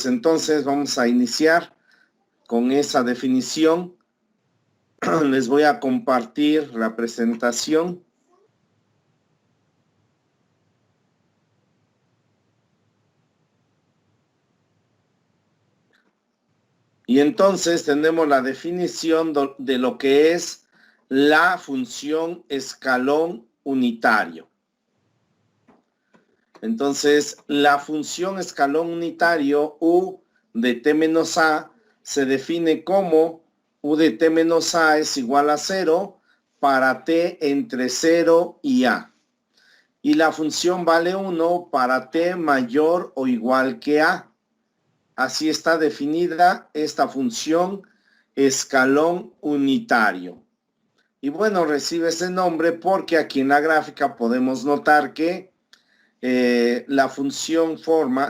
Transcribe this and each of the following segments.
pues entonces vamos a iniciar con esa definición. Les voy a compartir la presentación. Y entonces tenemos la definición de lo que es la función escalón unitario. Entonces, la función escalón unitario u de t menos a se define como u de t menos a es igual a 0 para t entre 0 y a. Y la función vale 1 para t mayor o igual que a. Así está definida esta función escalón unitario. Y bueno, recibe ese nombre porque aquí en la gráfica podemos notar que la función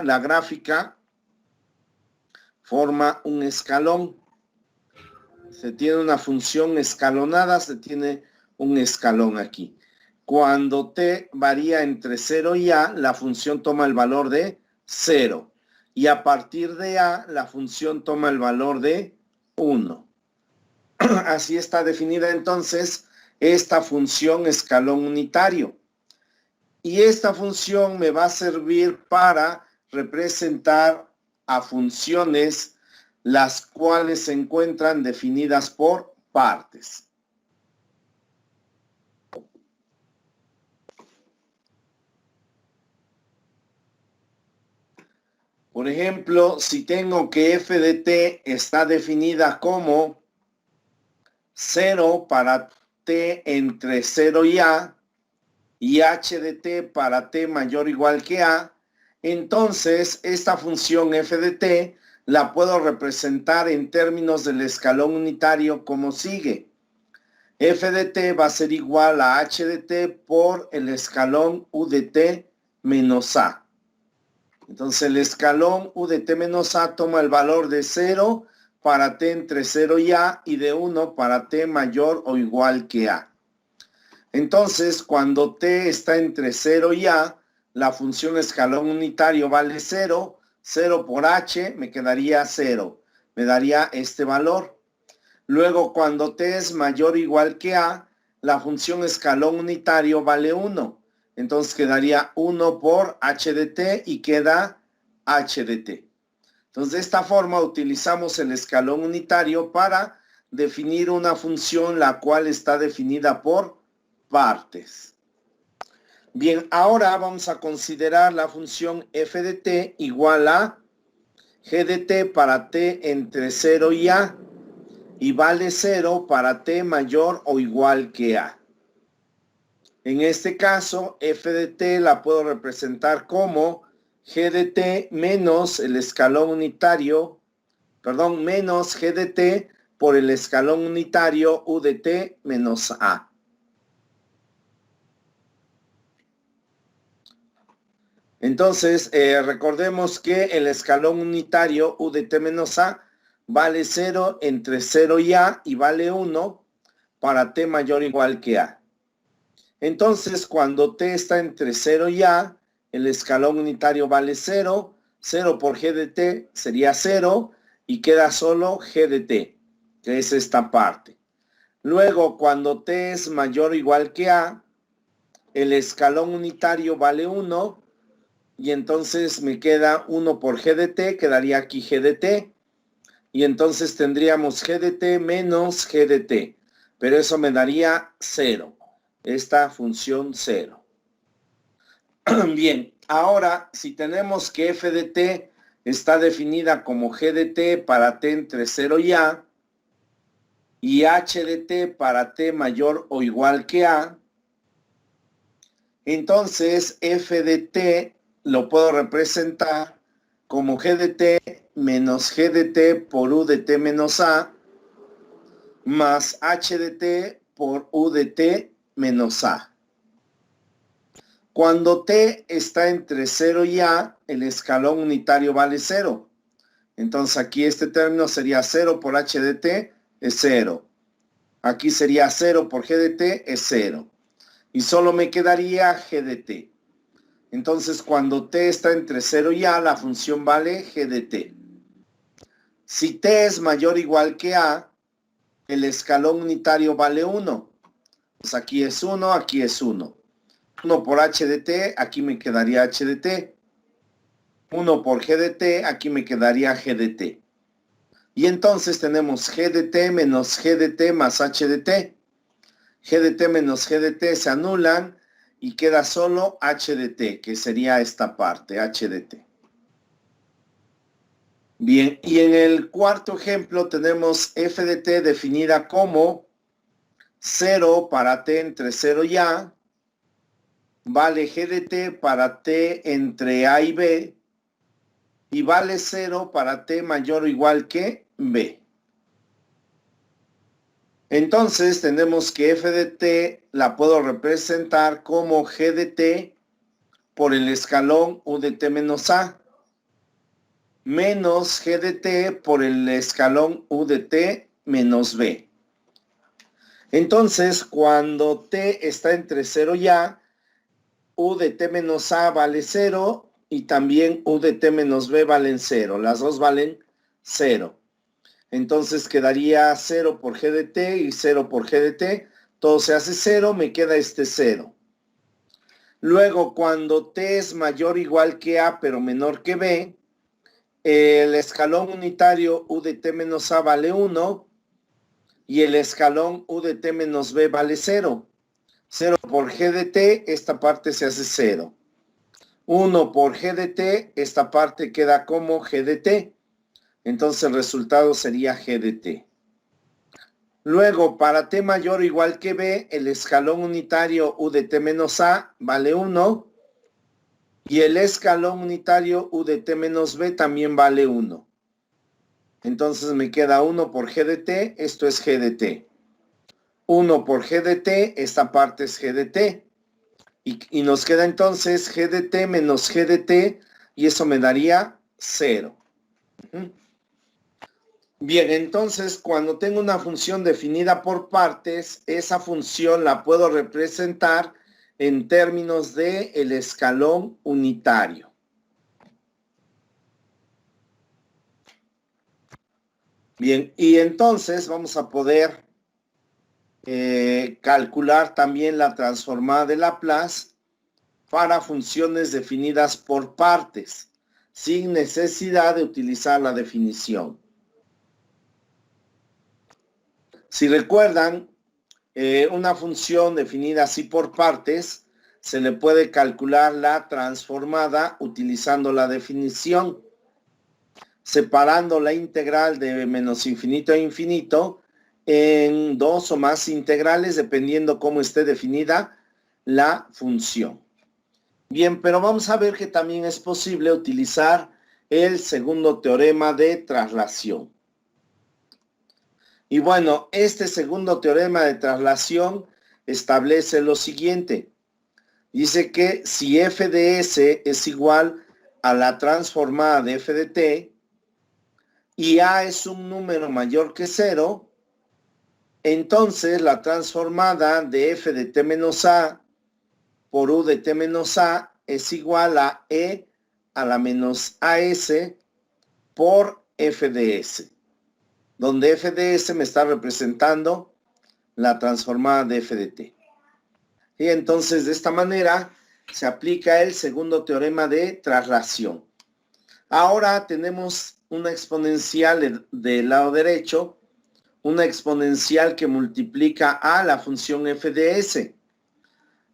la gráfica forma un escalón. Se tiene una función escalonada, se tiene un escalón aquí. Cuando t varía entre 0 y a, la función toma el valor de 0. Y a partir de a, la función toma el valor de 1. Así está definida entonces esta función escalón unitario. Y esta función me va a servir para representar a funciones las cuales se encuentran definidas por partes. Por ejemplo, si tengo que f de t está definida como 0 para t entre 0 y a, y h de t para t mayor o igual que a, entonces esta función f de t la puedo representar en términos del escalón unitario como sigue. F de t va a ser igual a h de t por el escalón u de t menos a. Entonces el escalón u de t menos a toma el valor de 0 para t entre 0 y a y de 1 para t mayor o igual que a. Entonces, cuando t está entre 0 y a, la función escalón unitario vale 0. 0 por h me quedaría 0. Me daría este valor. Luego, cuando t es mayor o igual que a, la función escalón unitario vale 1. Entonces, quedaría 1 por h de t y queda h de t. Entonces, de esta forma utilizamos el escalón unitario para definir una función la cual está definida por partes. Bien, ahora vamos a considerar la función f de t igual a g de t para t entre 0 y a y vale 0 para t mayor o igual que a. En este caso, f de t la puedo representar como g de t menos el escalón unitario, menos g de t por el escalón unitario u de t menos a. Entonces, recordemos que el escalón unitario u de t menos a vale 0 entre 0 y a y vale 1 para t mayor o igual que a. Entonces, cuando t está entre 0 y a, el escalón unitario vale 0. 0 por g de t sería 0 y queda solo g de t, que es esta parte. Luego, cuando t es mayor o igual que a, el escalón unitario vale 1. Y entonces me queda 1 por g de t, quedaría aquí g de t. Y entonces tendríamos g de t menos g de t. Pero eso me daría 0. Esta función 0. Bien, ahora si tenemos que f de t está definida como g de t para t entre 0 y a, y h de t para t mayor o igual que a, entonces f de t lo puedo representar como g de t menos g de t por u de t menos a más h de t por u de t menos a. Cuando t está entre 0 y a, el escalón unitario vale 0. Entonces aquí este término sería 0 por h de t es 0. Aquí sería 0 por g de t es 0. Y solo me quedaría g de t. Entonces, cuando t está entre 0 y a, la función vale g de t. Si t es mayor o igual que a, el escalón unitario vale 1. Pues aquí es 1, aquí es 1. 1 por h de t, aquí me quedaría h de t. 1 por g de t, aquí me quedaría g de t. Y entonces tenemos g de t menos g de t más h de t. G de t menos g de t se anulan y queda solo h de t, que sería esta parte, h de t. Bien, y en el cuarto ejemplo tenemos f de t definida como 0 para t entre 0 y a, vale g de t para t entre a y b, y vale 0 para t mayor o igual que b. Entonces tenemos que f de t la puedo representar como g de t por el escalón u de t menos a, menos g de t por el escalón u de t menos b. Entonces, cuando t está entre 0 y a, u de t menos a vale 0 y también u de t menos b valen 0. Las dos valen 0. Entonces quedaría 0 por g de t y 0 por g de t. Todo se hace 0, me queda este 0. Luego, cuando t es mayor o igual que a, pero menor que b, el escalón unitario u de t menos a vale 1 y el escalón u de t menos b vale 0. 0 por g de t, esta parte se hace 0. 1 por g de t, esta parte queda como g de t. Entonces el resultado sería g de t. Luego, para t mayor o igual que b, el escalón unitario u de t menos a vale 1 y el escalón unitario u de t menos b también vale 1. Entonces me queda 1 por g de t, esto es g de t. 1 por g de t, esta parte es g de t. Y nos queda entonces g de t menos g de t, y eso me daría 0. Bien, entonces cuando tengo una función definida por partes, esa función la puedo representar en términos de el escalón unitario. Bien, y entonces vamos a poder calcular también la transformada de Laplace para funciones definidas por partes, sin necesidad de utilizar la definición. Si recuerdan, una función definida así por partes, se le puede calcular la transformada utilizando la definición, separando la integral de menos infinito a infinito en dos o más integrales, dependiendo cómo esté definida la función. Bien, pero vamos a ver que también es posible utilizar el segundo teorema de traslación. Y bueno, este segundo teorema de traslación establece lo siguiente. Dice que si f de s es igual a la transformada de f de t y a es un número mayor que 0, entonces la transformada de f de t menos a por u de t menos a es igual a e a la menos as por f de s, donde f de s me está representando la transformada de f de t. Y entonces de esta manera se aplica el segundo teorema de traslación. Ahora tenemos una exponencial del lado derecho, una exponencial que multiplica a la función f de s.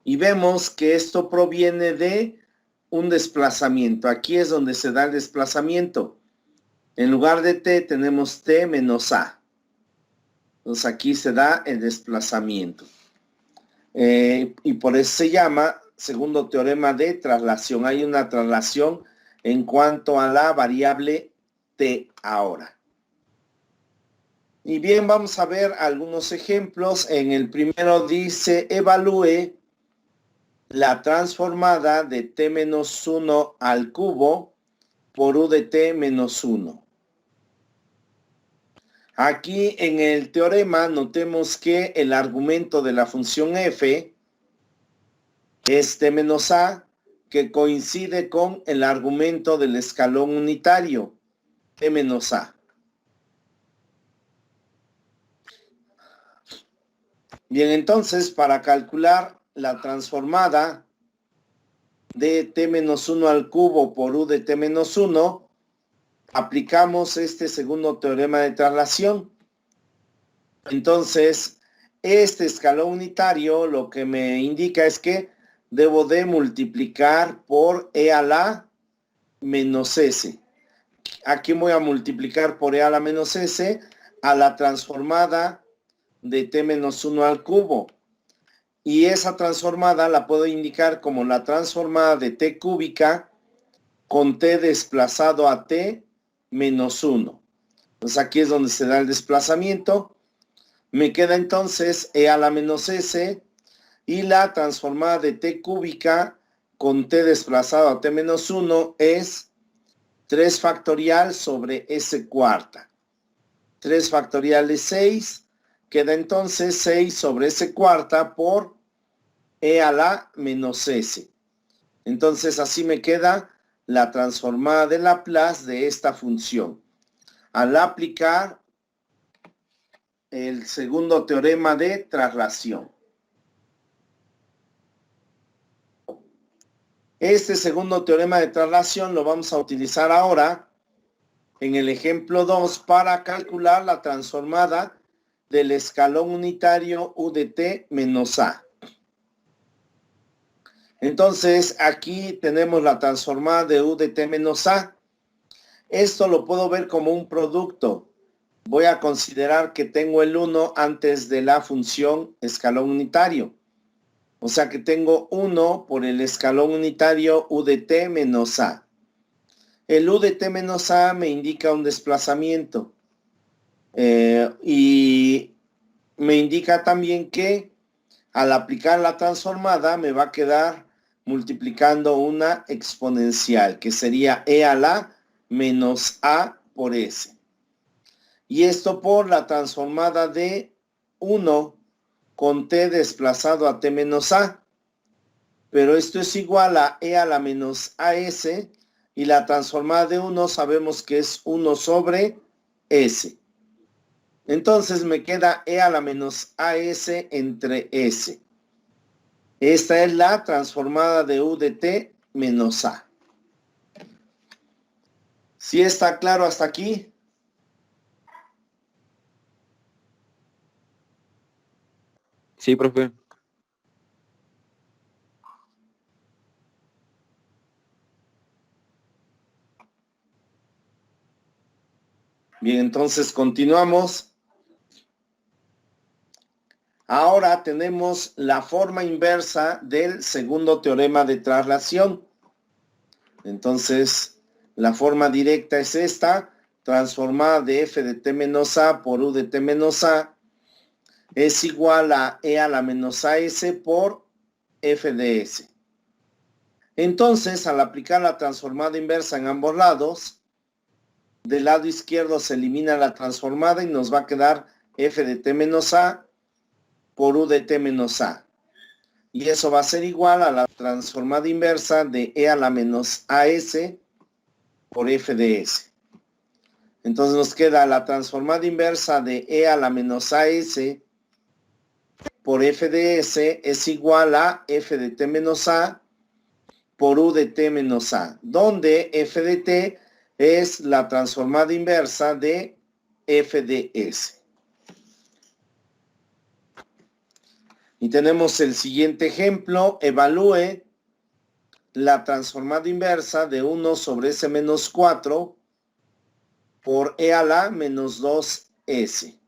Y vemos que esto proviene de un desplazamiento. Aquí es donde se da el desplazamiento. En lugar de t tenemos t menos a. Entonces aquí se da el desplazamiento. Y por eso se llama segundo teorema de traslación. Hay una traslación en cuanto a la variable t ahora. Y bien, vamos a ver algunos ejemplos. En el primero dice, evalúe la transformada de t menos 1 al cubo por u de t menos 1. Aquí en el teorema notemos que el argumento de la función f es t menos a, que coincide con el argumento del escalón unitario, t menos a. Bien, entonces, para calcular la transformada de t menos 1 al cubo por u de t menos 1, aplicamos este segundo teorema de traslación. Entonces, este escalón unitario lo que me indica es que debo de multiplicar por e a la menos s. ¿A quién voy a multiplicar por e a la menos s? A la transformada de t menos 1 al cubo. Y esa transformada la puedo indicar como la transformada de t cúbica con t desplazado a t menos 1. Pues aquí es donde se da el desplazamiento. Me queda entonces e a la menos s y la transformada de t cúbica con t desplazado a t menos 1 es 3 factorial sobre s cuarta. 3 factorial es 6. Queda entonces 6 sobre s cuarta por e a la menos s. Entonces así me queda la transformada de Laplace de esta función. Al aplicar el segundo teorema de traslación. Este segundo teorema de traslación lo vamos a utilizar ahora en el ejemplo 2 para calcular la transformada del escalón unitario u de t menos a. Entonces aquí tenemos la transformada de u de t menos a. Esto lo puedo ver como un producto. Voy a considerar que tengo el 1 antes de la función escalón unitario. O sea que tengo 1 por el escalón unitario u de t menos a. El u de t menos a me indica un desplazamiento. Y me indica también que al aplicar la transformada me va a quedar multiplicando una exponencial, que sería e a la menos a por s. Y esto por la transformada de 1 con t desplazado a t menos a. Pero esto es igual a e a la menos as y la transformada de 1 sabemos que es 1 sobre s. Entonces me queda e a la menos as entre s. Esta es la transformada de u de t menos a. ¿Sí está claro hasta aquí? Sí, profe. Bien, entonces continuamos. Ahora tenemos la forma inversa del segundo teorema de traslación. Entonces, la forma directa es esta, transformada de f de t menos a por u de t menos a es igual a e a la menos as por f de s. Entonces, al aplicar la transformada inversa en ambos lados, del lado izquierdo se elimina la transformada y nos va a quedar f de t menos a por u de t menos a. Y eso va a ser igual a la transformada inversa de e a la menos as por f de s. Entonces nos queda la transformada inversa de e a la menos as por f de s es igual a f de t menos a por u de t menos a, donde f de t es la transformada inversa de f de s. Y tenemos el siguiente ejemplo. Evalúe la transformada inversa de 1 sobre s menos 4 por e a la menos 2s.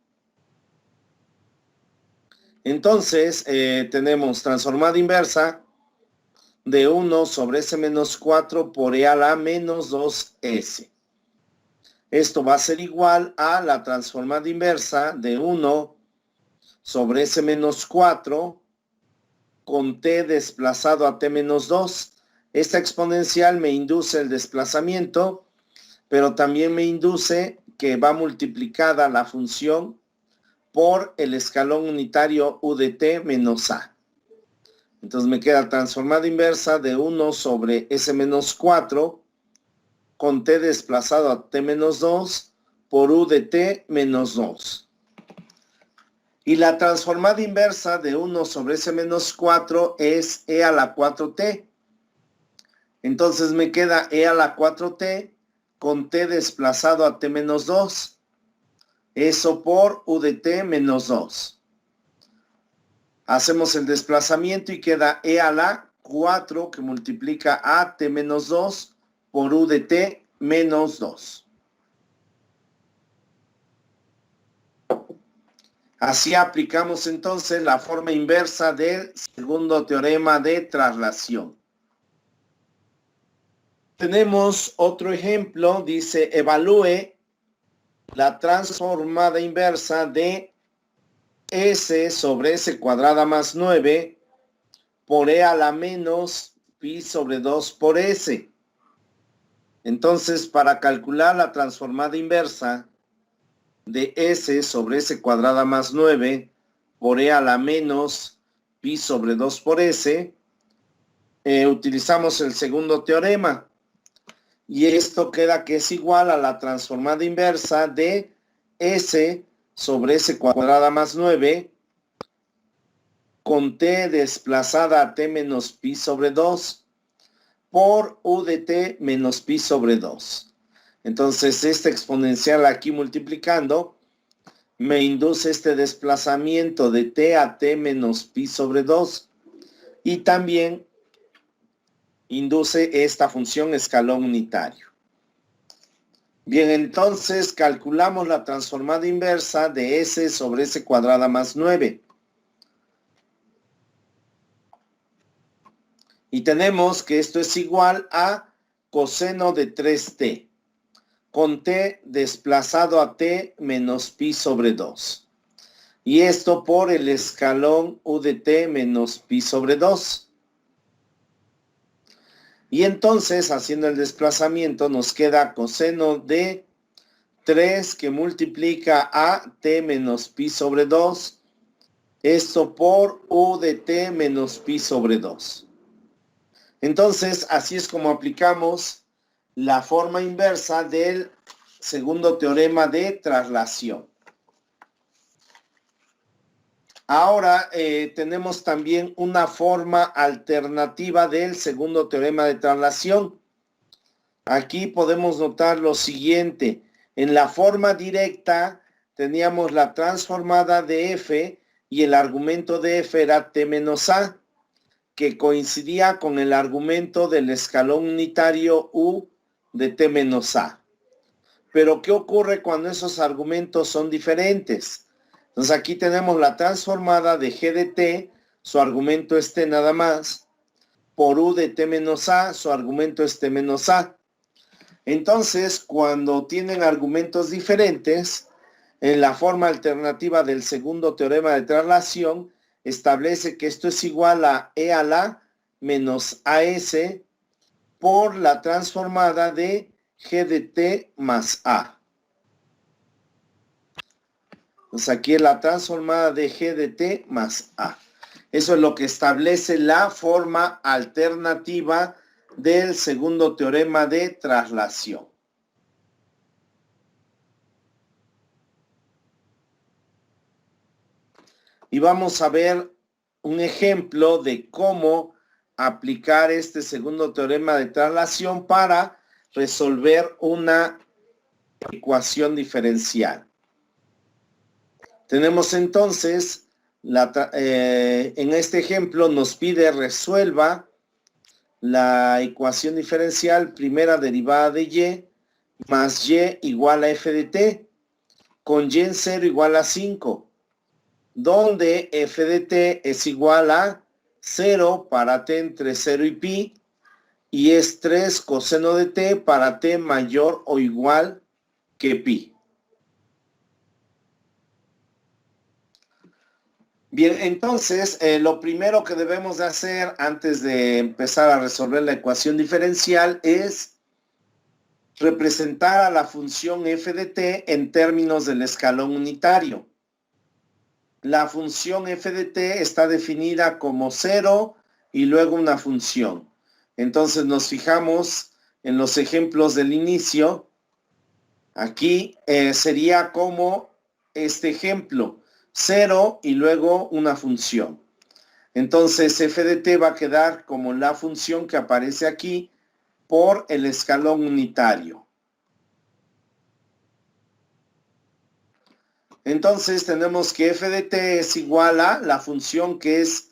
Entonces, tenemos transformada inversa de 1 sobre s menos 4 por e a la menos 2s. Esto va a ser igual a la transformada inversa de 1 sobre s menos 4 con t desplazado a t menos 2. Esta exponencial me induce el desplazamiento, pero también me induce que va multiplicada la función por el escalón unitario u de t menos a. Entonces me queda transformada inversa de 1 sobre s menos 4 con t desplazado a t menos 2 por u de t menos 2. Y la transformada inversa de 1 sobre S menos 4 es E a la 4t. Entonces me queda E a la 4t con t desplazado a t menos 2. Eso por u de t menos 2. Hacemos el desplazamiento y queda E a la 4 que multiplica a t menos 2 por u de t menos 2. Así aplicamos entonces la forma inversa del segundo teorema de traslación. Tenemos otro ejemplo, dice, evalúe la transformada inversa de S sobre S cuadrada más 9 por E a la menos pi sobre 2 por S. Entonces, para calcular la transformada inversa de S sobre S cuadrada más 9 por E a la menos pi sobre 2 por S, utilizamos el segundo teorema. Y esto queda que es igual a la transformada inversa de S sobre S cuadrada más 9 con t desplazada a t menos pi sobre 2 por u de t menos pi sobre 2. Entonces, esta exponencial aquí multiplicando me induce este desplazamiento de t a t menos pi sobre 2 y también induce esta función escalón unitario. Bien, entonces calculamos la transformada inversa de S sobre S cuadrada más 9. Y tenemos que esto es igual a coseno de 3t, con t desplazado a t menos pi sobre 2. Y esto por el escalón u de t menos pi sobre 2. Y entonces, haciendo el desplazamiento, nos queda coseno de 3 que multiplica a t menos pi sobre 2. Esto por u de t menos pi sobre 2. Entonces, así es como aplicamos la forma inversa del segundo teorema de traslación. Ahora tenemos también una forma alternativa del segundo teorema de traslación. Aquí podemos notar lo siguiente. En la forma directa teníamos la transformada de f y el argumento de f era t menos a, que coincidía con el argumento del escalón unitario u de t menos a. Pero, ¿qué ocurre cuando esos argumentos son diferentes? Entonces, aquí tenemos la transformada de g de t, su argumento es t nada más, por u de t menos a, su argumento es t menos a. Entonces, cuando tienen argumentos diferentes, en la forma alternativa del segundo teorema de traslación, establece que esto es igual a e a la menos as por la transformada de g de t más a. Entonces aquí es la transformada de g de t más a. Eso es lo que establece la forma alternativa del segundo teorema de traslación. Y vamos a ver un ejemplo de cómo aplicar este segundo teorema de traslación para resolver una ecuación diferencial. Tenemos entonces, en este ejemplo nos pide resuelva la ecuación diferencial primera derivada de y más y igual a f de t, con y en 0 igual a 5. Donde f de t es igual a 0 para t entre 0 y pi, y es 3 coseno de t para t mayor o igual que pi. Bien, entonces, lo primero que debemos de hacer antes de empezar a resolver la ecuación diferencial es representar a la función f de t en términos del escalón unitario. La función f de t está definida como 0 y luego una función. Entonces nos fijamos en los ejemplos del inicio. Aquí sería como este ejemplo. 0 y luego una función. Entonces f de t va a quedar como la función que aparece aquí por el escalón unitario. Entonces tenemos que f de t es igual a la función que es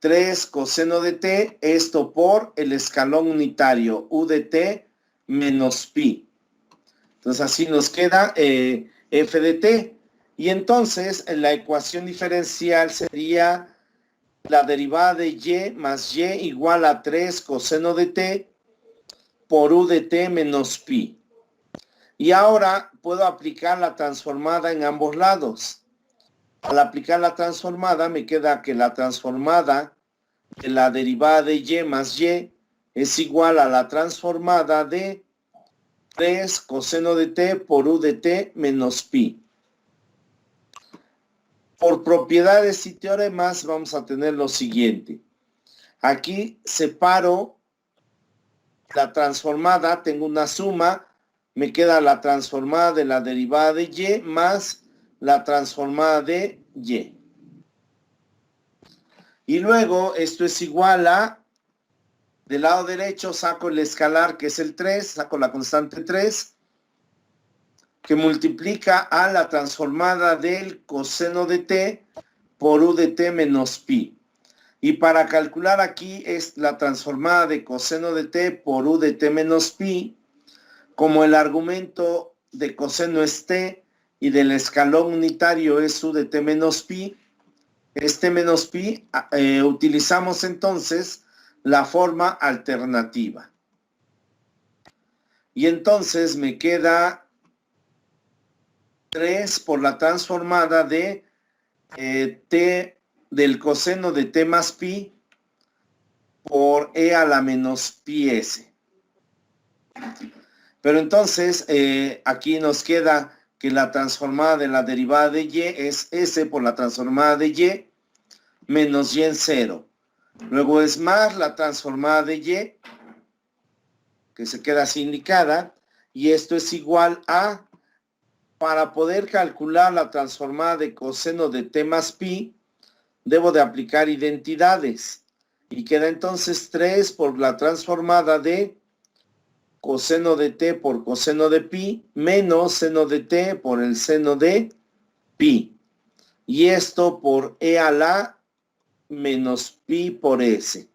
3 coseno de t, esto por el escalón unitario, u de t menos pi. Entonces así nos queda f de t. Y entonces la ecuación diferencial sería la derivada de y más y igual a 3 coseno de t por u de t menos pi. Y ahora puedo aplicar la transformada en ambos lados. Al aplicar la transformada me queda que la transformada de la derivada de y más y es igual a la transformada de 3 coseno de t por u de t menos pi. Por propiedades y teoremas vamos a tener lo siguiente. Aquí separo la transformada, tengo una suma, me queda la transformada de la derivada de y más la transformada de y. Y luego esto es igual a, del lado derecho saco el escalar que es el 3, saco la constante 3, que multiplica a la transformada del coseno de t por u de t menos pi. Y para calcular aquí es la transformada de coseno de t por u de t menos pi, como el argumento de coseno es t y del escalón unitario es u de t menos pi, este menos pi, utilizamos entonces la forma alternativa. Y entonces me queda 3 por la transformada de t del coseno de t más pi por e a la menos pi s. Pero entonces aquí nos queda que la transformada de la derivada de y es s por la transformada de y menos y en 0. Luego es más la transformada de y, que se queda así indicada, y esto es igual a, para poder calcular la transformada de coseno de t más pi, debo de aplicar identidades. Y queda entonces 3 por la transformada de coseno de t por coseno de pi menos seno de t por el seno de pi. Y esto por e a la menos pi por s.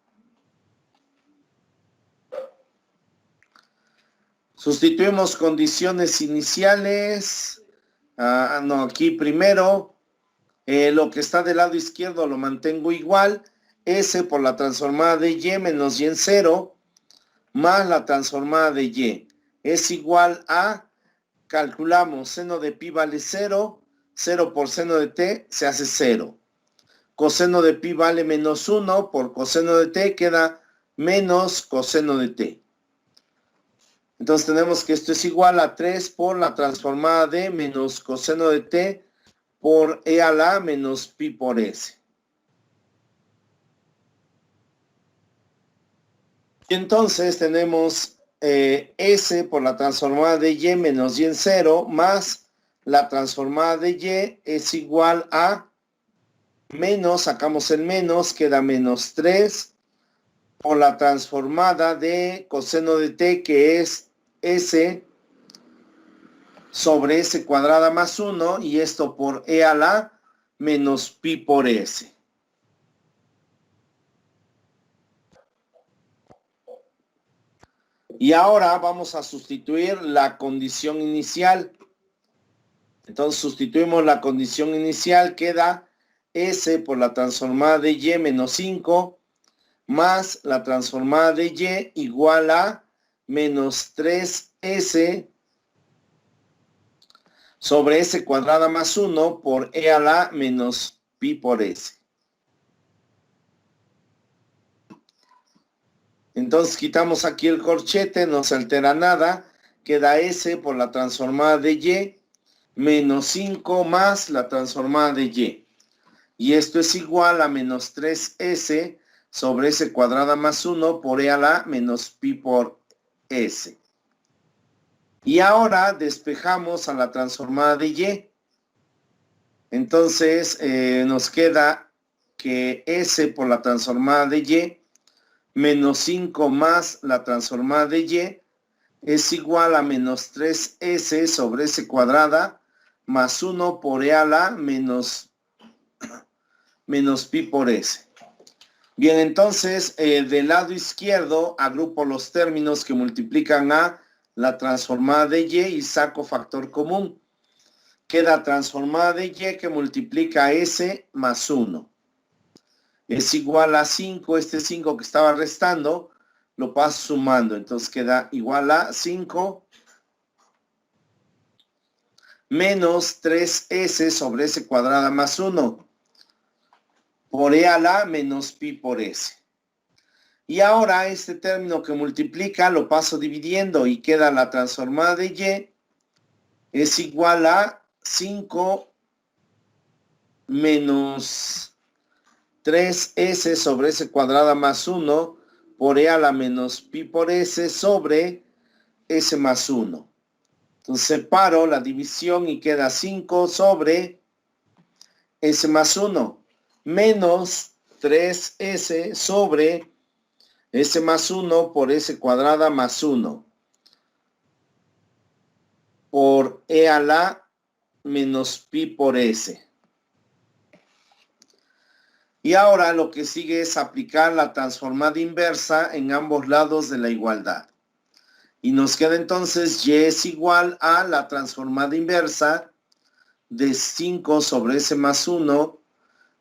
Sustituimos condiciones iniciales. Aquí primero lo que está del lado izquierdo lo mantengo igual. S por la transformada de y menos y en 0 más la transformada de y. Es igual a, calculamos, seno de pi vale 0, 0 por seno de t se hace 0. Coseno de pi vale menos 1, por coseno de t queda menos coseno de t. Entonces tenemos que esto es igual a 3 por la transformada de menos coseno de t por e a la menos pi por s. Y entonces tenemos s por la transformada de y menos y en 0 más la transformada de y es igual a menos, sacamos el menos, queda menos 3 por la transformada de coseno de t que es s sobre s cuadrada más 1 y esto por e a la menos pi por s. Y ahora vamos a sustituir la condición inicial. Entonces sustituimos la condición inicial, queda s por la transformada de y menos 5 más la transformada de y igual a menos 3s sobre s cuadrada más 1 por e a la menos pi por s. Entonces quitamos aquí el corchete, no se altera nada, queda s por la transformada de y menos 5 más la transformada de y. Y esto es igual a menos 3s sobre s cuadrada más 1 por e a la menos pi por s. Y ahora despejamos a la transformada de y. Entonces nos queda que S por la transformada de Y menos 5 más la transformada de Y es igual a menos 3S sobre S cuadrada más 1 por E a la menos pi por S. Bien, entonces del lado izquierdo agrupo los términos que multiplican a la transformada de Y saco factor común. Queda transformada de Y que multiplica a S más 1. Es igual a 5, este 5 que estaba restando, lo paso sumando. Entonces queda igual a 5 menos 3S sobre S cuadrada más 1 por E a la menos pi por S. Y ahora este término que multiplica lo paso dividiendo y queda la transformada de Y es igual a 5 menos 3S sobre S cuadrada más 1 por E a la menos pi por S sobre S más 1. Entonces separo la división y queda 5 sobre S más 1 menos 3S sobre S más 1 por S cuadrada más 1 por E a la menos pi por S. Y ahora lo que sigue es aplicar la transformada inversa en ambos lados de la igualdad. Y nos queda entonces Y es igual a la transformada inversa de 5 sobre S más 1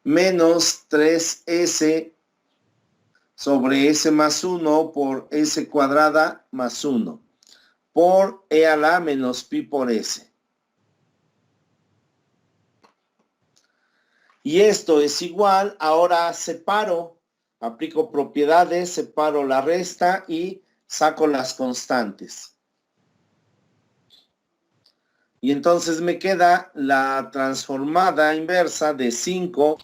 menos 3S sobre S más 1 por S cuadrada más 1 por E a la menos pi por S. Y esto es igual, ahora separo, aplico propiedades, separo la resta y saco las constantes. Y entonces me queda la transformada inversa de 5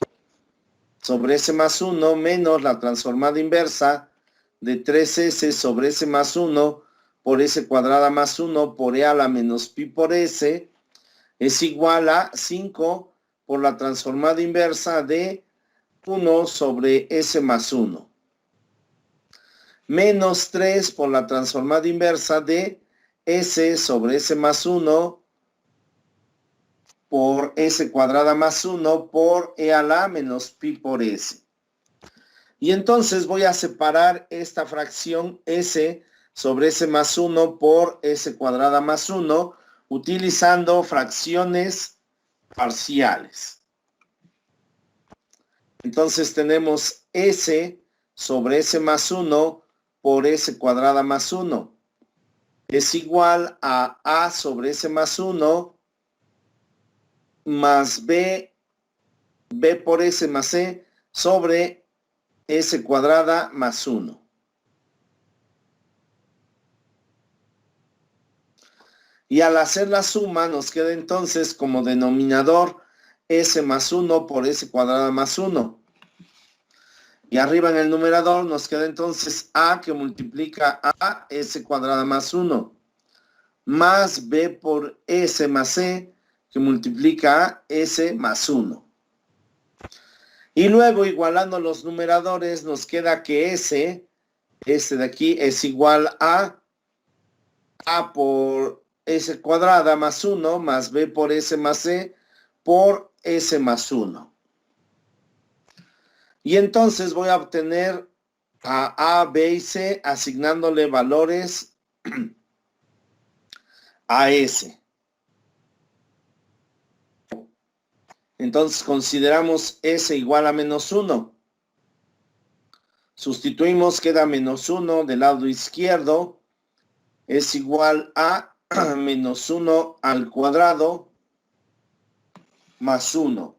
sobre S más 1 menos la transformada inversa de 3S sobre S más 1 por S cuadrada más 1 por E a la menos pi por S es igual a 5 por la transformada inversa de 1 sobre S más 1. Menos 3 por la transformada inversa de S sobre S más 1 por S cuadrada más 1 por E a la menos pi por S. Y entonces voy a separar esta fracción S sobre S más 1 por S cuadrada más 1 utilizando fracciones parciales. Entonces tenemos S sobre S más 1 por S cuadrada más 1 es igual a sobre S más 1 más B por S más C sobre S cuadrada más 1. Y al hacer la suma nos queda entonces como denominador S más 1 por S cuadrada más 1. Y arriba en el numerador nos queda entonces A que multiplica a S cuadrada más 1. Más B por S más C que multiplica a S más 1. Y luego igualando los numeradores nos queda que S, este de aquí, es igual a por S cuadrada más 1 más B por S más C por S más 1. Y entonces voy a obtener a B y C asignándole valores a S. Entonces consideramos S igual a menos 1. Sustituimos, queda menos 1 del lado izquierdo. Es igual a menos 1 al cuadrado más 1.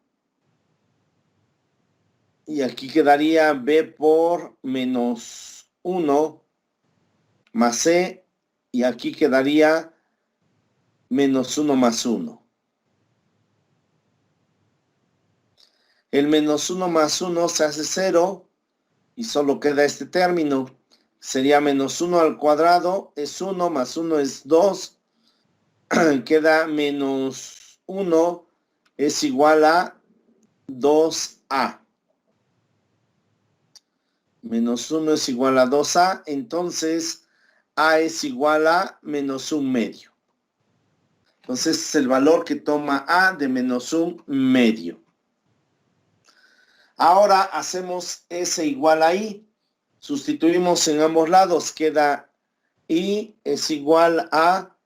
Y aquí quedaría B por menos 1 más C. Y aquí quedaría menos 1 más 1. El menos 1 más 1 se hace 0 y solo queda este término. Sería menos 1 al cuadrado es 1 más 1 es 2. Queda menos 1 es igual a 2a. Menos 1 es igual a 2a, entonces a es igual a menos 1 medio. Entonces es el valor que toma a de menos 1 medio. Ahora hacemos s igual a i. Sustituimos en ambos lados, queda i es igual a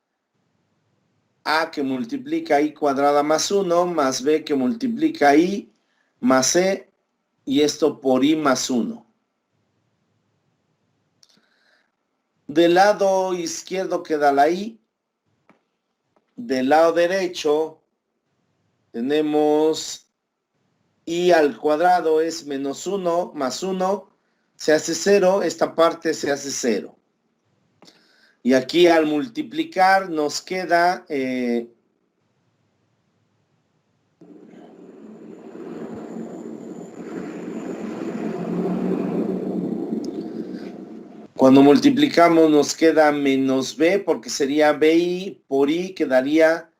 que multiplica i cuadrada más 1, más b que multiplica i más c, y esto por i más 1. Del lado izquierdo queda la i. Del lado derecho tenemos i al cuadrado es menos 1 más 1, se hace 0, esta parte se hace 0. Y aquí al multiplicar nos queda cuando multiplicamos nos queda menos b, porque sería bi por i, quedaría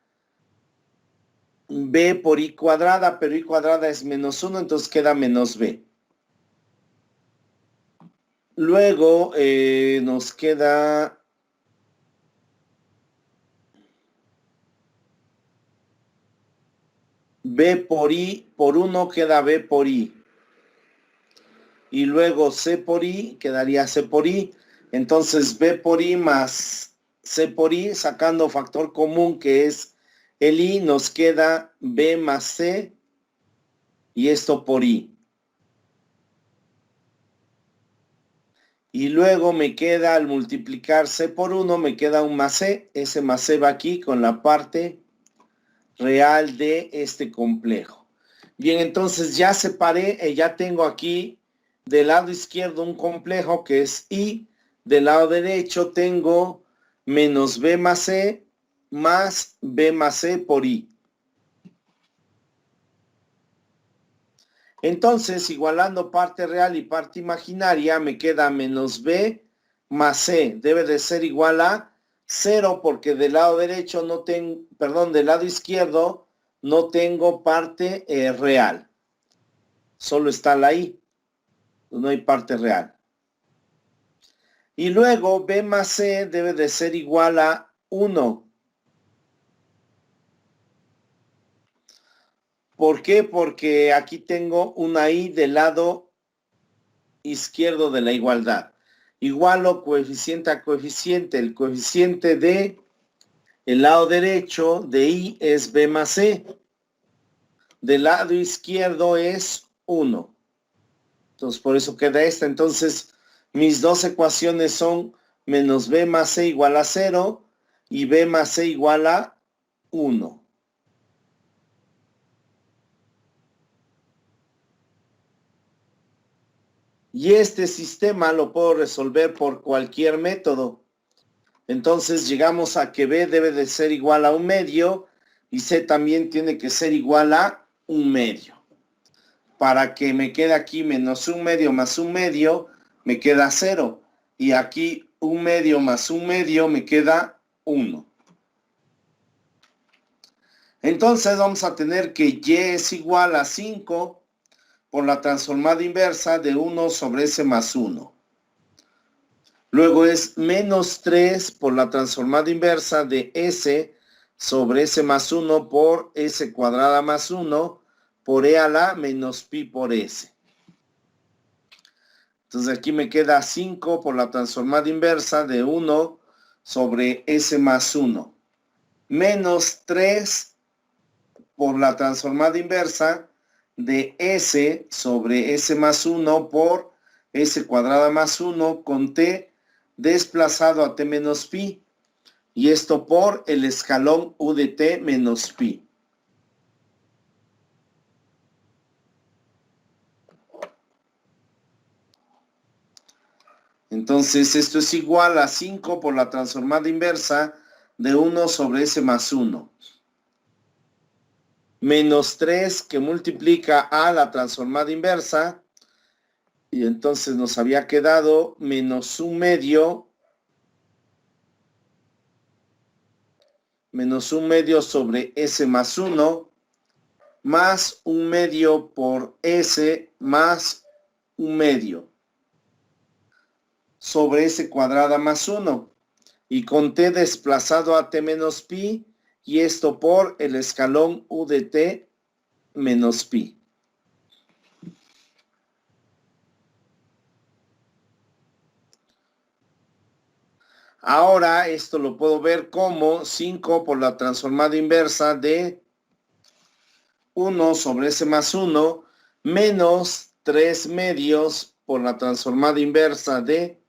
b por i cuadrada, pero i cuadrada es menos 1, entonces queda menos b. Luego nos queda b por i por 1, queda b por i. Y luego c por i, quedaría c por i. Entonces b por i más c por i, sacando factor común que es el i, nos queda b más c, y esto por i. Y luego me queda, al multiplicar c por 1, me queda un más c. Ese más c va aquí con la parte real de este complejo. Bien, entonces ya separé, ya tengo aquí del lado izquierdo un complejo que es i. Del lado derecho tengo menos b más c más b más c por i. Entonces, igualando parte real y parte imaginaria, me queda menos b más c. Debe de ser igual a 0 porque del lado derecho no tengo, perdón, del lado izquierdo no tengo parte real. Solo está la i. No hay parte real. Y luego b más c debe de ser igual a 1. ¿Por qué? Porque aquí tengo una i del lado izquierdo de la igualdad. Igualo coeficiente a coeficiente. El coeficiente de el lado derecho de i es b más c. Del lado izquierdo es 1. Entonces, por eso queda esta. Entonces, mis dos ecuaciones son menos b más c igual a 0 y b más c igual a 1. Y este sistema lo puedo resolver por cualquier método. Entonces llegamos a que b debe de ser igual a 1 medio y c también tiene que ser igual a 1 medio. Para que me quede aquí menos 1 medio más 1 medio, me queda 0. Y aquí 1 medio más 1 medio me queda 1. Entonces vamos a tener que y es igual a 5 por la transformada inversa de 1 sobre s más 1. Luego es menos 3 por la transformada inversa de s sobre s más 1 por s cuadrada más 1 por e a la menos pi por s. Entonces aquí me queda 5 por la transformada inversa de 1 sobre s más 1. Menos 3 por la transformada inversa de s sobre s más 1 por s cuadrada más 1 con t desplazado a t menos pi, y esto por el escalón u de t menos pi. Entonces esto es igual a 5 por la transformada inversa de 1 sobre s más 1. Menos 3 que multiplica a la transformada inversa, y entonces nos había quedado menos 1 medio sobre s más 1 más 1/2 por S más 1/2 sobre S cuadrada más 1. Y con T desplazado a T menos pi, y esto por el escalón U de T menos pi. Ahora esto lo puedo ver como 5 por la transformada inversa de 1 sobre S más 1 menos 3 medios por la transformada inversa de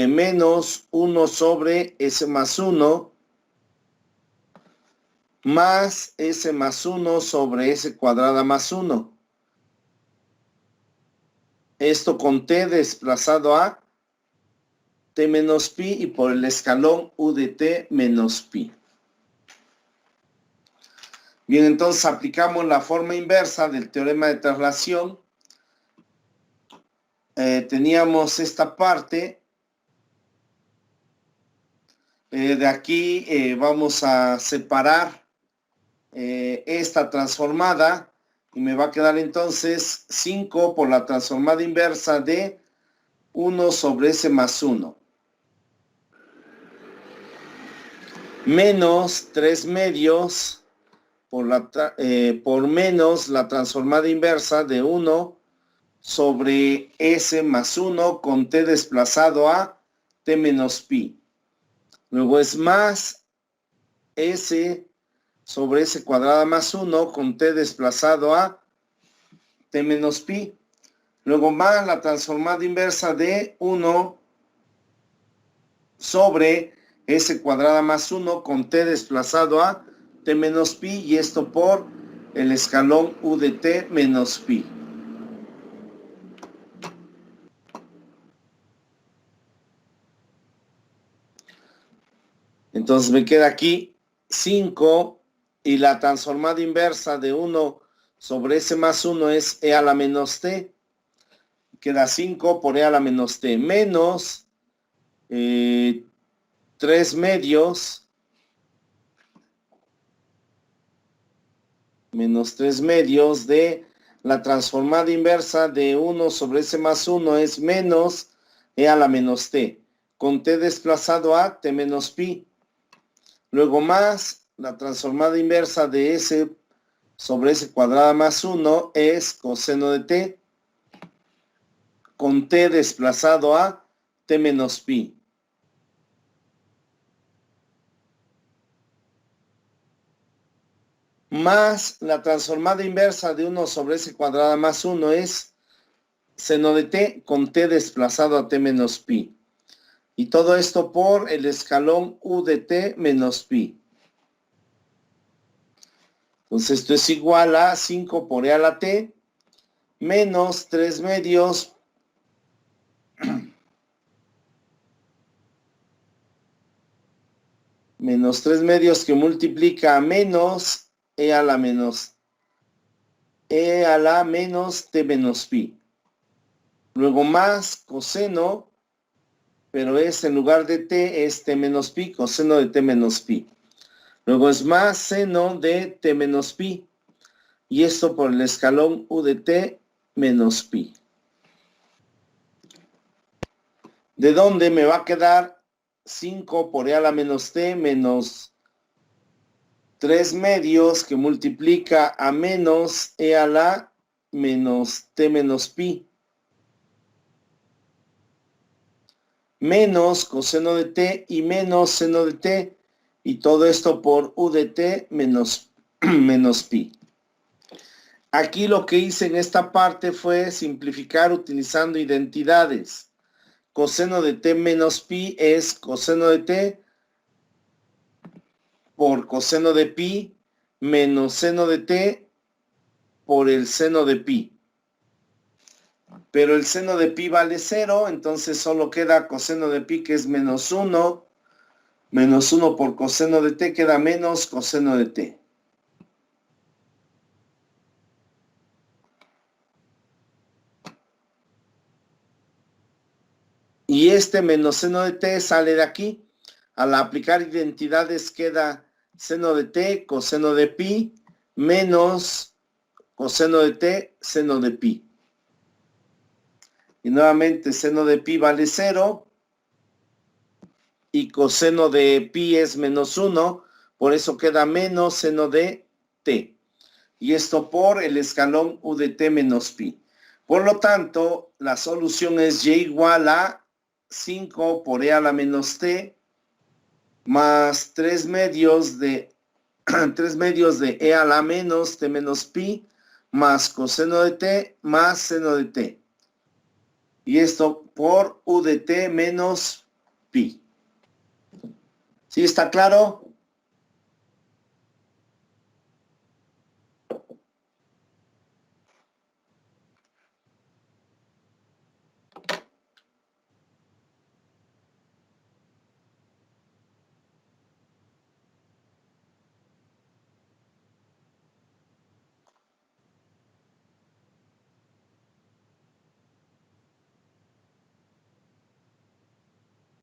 menos 1 sobre S más 1 más S más 1 sobre S cuadrada más 1. Esto con T desplazado a T menos pi y por el escalón U de T menos pi. Bien, entonces aplicamos la forma inversa del teorema de traslación. Teníamos esta parte. De aquí vamos a separar esta transformada y me va a quedar entonces 5 por la transformada inversa de 1 sobre S más 1. Menos 3 medios por menos la transformada inversa de 1 sobre S más 1 con T desplazado a T menos pi. Luego es más S sobre S cuadrada más 1 con T desplazado a T menos pi. Luego más la transformada inversa de 1 sobre S cuadrada más 1 con T desplazado a T menos pi, y esto por el escalón U de T menos pi. Entonces me queda aquí 5 y la transformada inversa de 1 sobre S más 1 es E a la menos T. Queda 5 por E a la menos T menos 3 medios de la transformada inversa de 1 sobre S más 1 es menos E a la menos T, con T desplazado a T menos pi. Luego más la transformada inversa de S sobre S cuadrada más 1 es coseno de T, con T desplazado a T menos pi. Más la transformada inversa de 1 sobre S cuadrada más 1 es seno de T con T desplazado a T menos pi. Y todo esto por el escalón U de T menos pi. Entonces esto es igual a 5 por E a la T menos 3 medios menos 3 medios que multiplica a menos E a la menos T menos pi. Luego más coseno, pero es en lugar de T es T menos pi, coseno de T menos pi. Luego es más seno de T menos pi. Y esto por el escalón U de T menos pi. De donde me va a quedar 5 por E a la menos T menos 3 medios que multiplica a menos E a la menos T menos pi. Menos coseno de T y menos seno de T. Y todo esto por U de T menos pi. Aquí lo que hice en esta parte fue simplificar utilizando identidades. Coseno de T menos pi es coseno de T por coseno de pi menos seno de T por el seno de pi. Pero el seno de pi vale 0, entonces solo queda coseno de pi que es menos 1. Menos 1 por coseno de T queda menos coseno de T. Y este menos seno de T sale de aquí. Al aplicar identidades queda seno de T, coseno de pi, menos coseno de t, seno de pi. Y nuevamente seno de pi vale 0 y coseno de pi es menos 1, por eso queda menos seno de t. Y esto por el escalón u de t menos pi. Por lo tanto, la solución es y igual a 5 por e a la menos t más 3 medios de 3 medios de e a la menos t menos pi más coseno de t más seno de t. Y esto por u de t menos pi. ¿Sí está claro?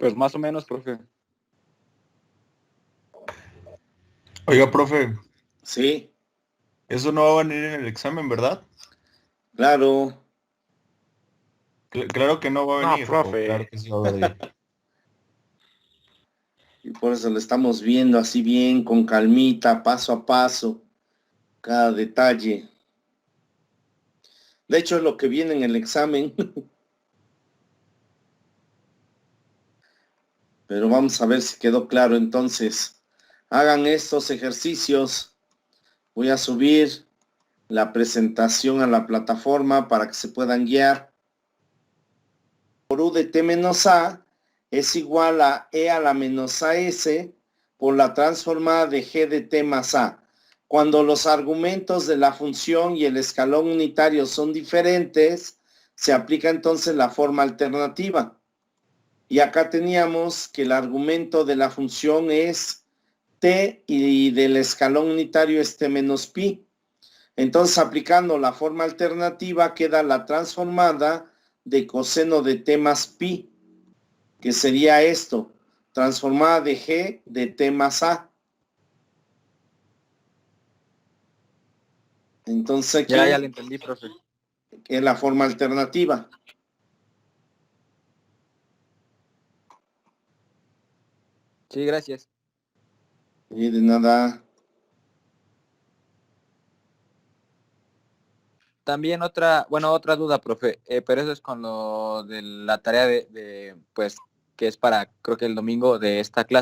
Pues más o menos, profe. Oiga, profe, Sí, eso no va a venir en el examen, ¿verdad? claro. Claro que no va a No, venir, o profe. claro que sí va a venir. Y por eso lo estamos viendo así bien, con calmita, paso a paso, cada detalle. De hecho, es lo que viene en el examen. Pero vamos a ver si quedó claro. Entonces, hagan estos ejercicios. Voy a subir la presentación a la plataforma para que se puedan guiar. Por u de t menos a es igual a e a la menos as por la transformada de g de t más a. Cuando los argumentos de la función y el escalón unitario son diferentes, se aplica entonces la forma alternativa. Y acá teníamos que el argumento de la función es t y del escalón unitario es t menos pi. Entonces, aplicando la forma alternativa, queda la transformada de coseno de t más pi, que sería esto, transformada de g de t más a. Entonces aquí Ya lo entendí, profe. es la forma alternativa. Sí, gracias. Y de nada. También otra duda, profe, pero eso es con lo de la tarea pues, que es para, creo que el domingo de esta clase.